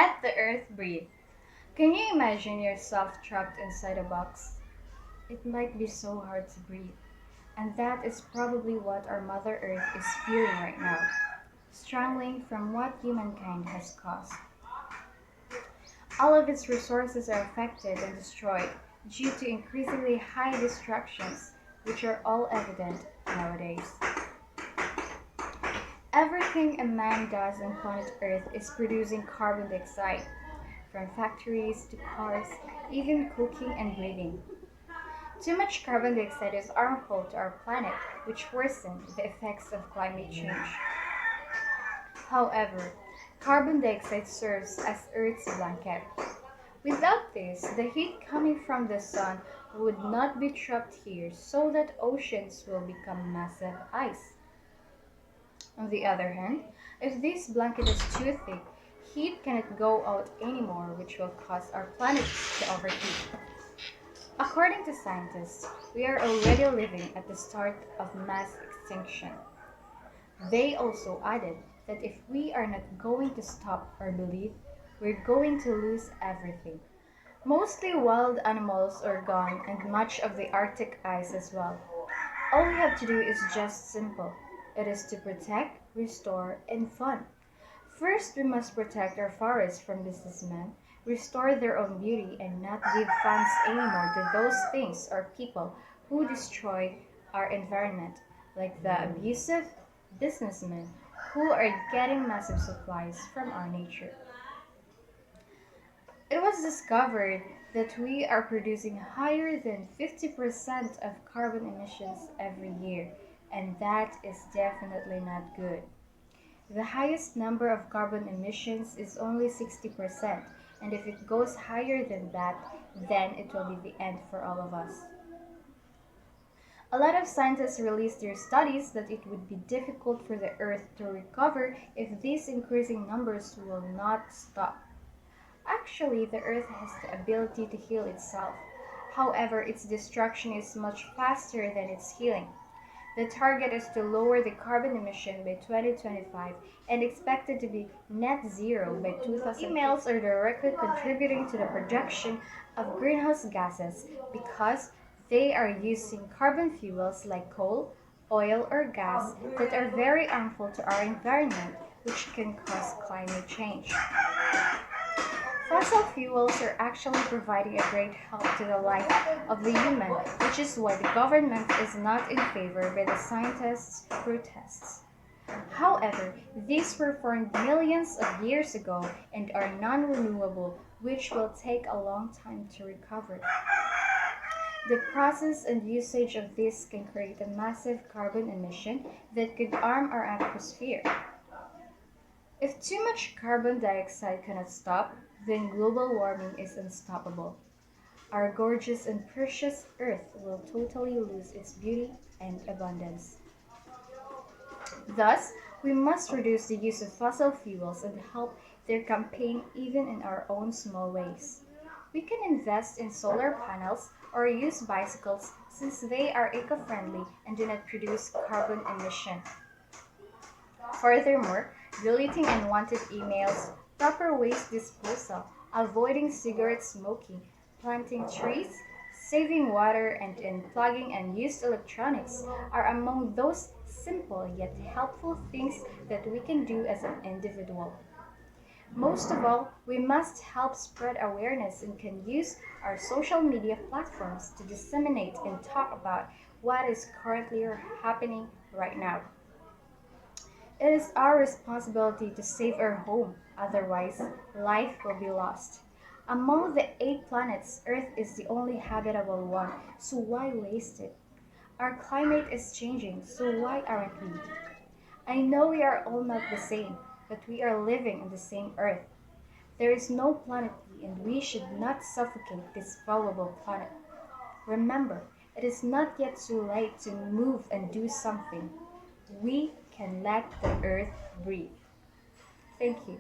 Let the earth breathe. Can you imagine yourself trapped inside a box? It might be so hard to breathe. And that is probably what our Mother Earth is feeling right now, struggling from what humankind has caused. All of its resources are affected and destroyed due to increasingly high distractions, which are all evident nowadays. Everything a man does on planet Earth is producing carbon dioxide, from factories to cars, even cooking and breathing. Too much carbon dioxide is harmful to our planet, which worsens the effects of climate change. However, carbon dioxide serves as Earth's blanket. Without this, the heat coming from the sun would not be trapped here, so that oceans will become massive ice. On the other hand, if this blanket is too thick, heat cannot go out anymore, which will cause our planet to overheat. According to scientists, we are already living at the start of mass extinction. They also added that if we are not going to stop or believe, we're going to lose everything. Mostly wild animals are gone and much of the Arctic ice as well. All we have to do is just simple. It is to protect, restore, and fund. First, we must protect our forests from businessmen, restore their own beauty, and not give funds anymore to those things or people who destroy our environment, like the abusive businessmen who are getting massive supplies from our nature. It was discovered that we are producing higher than 50% of carbon emissions every year, and that is definitely not good. The highest number of carbon emissions is only 60%, and if it goes higher than that, then it will be the end for all of us. A lot of scientists released their studies that it would be difficult for the Earth to recover if these increasing numbers will not stop. Actually, the Earth has the ability to heal itself. However, its destruction is much faster than its healing. The target is to lower the carbon emission by 2025 and expected to be net zero by 2000. Emails are directly contributing to the production of greenhouse gases because they are using carbon fuels like coal, oil, or gas that are very harmful to our environment, which can cause climate change. Fossil fuels are actually providing a great help to the life of the human, which is why the government is not in favor by the scientists' protests. However, these were formed millions of years ago and are non-renewable, which will take a long time to recover. The process and usage of this can create a massive carbon emission that could harm our atmosphere. If too much carbon dioxide cannot stop, then global warming is unstoppable. Our gorgeous and precious Earth will totally lose its beauty and abundance. Thus, we must reduce the use of fossil fuels and help their campaign even in our own small ways. We can invest in solar panels or use bicycles since they are eco-friendly and do not produce carbon emission. Furthermore, deleting unwanted emails, proper waste disposal, avoiding cigarette smoking, planting trees, saving water, and unplugging unused electronics are among those simple yet helpful things that we can do as an individual. Most of all, we must help spread awareness and can use our social media platforms to disseminate and talk about what is currently happening right now. It is our responsibility to save our home, otherwise, life will be lost. Among the 8 planets, Earth is the only habitable one, so why waste it? Our climate is changing, so why aren't we? I know we are all not the same, but we are living on the same Earth. There is no planet B, and we should not suffocate this valuable planet. Remember, it is not yet too late to move and do something. We can let the Earth breathe. Thank you.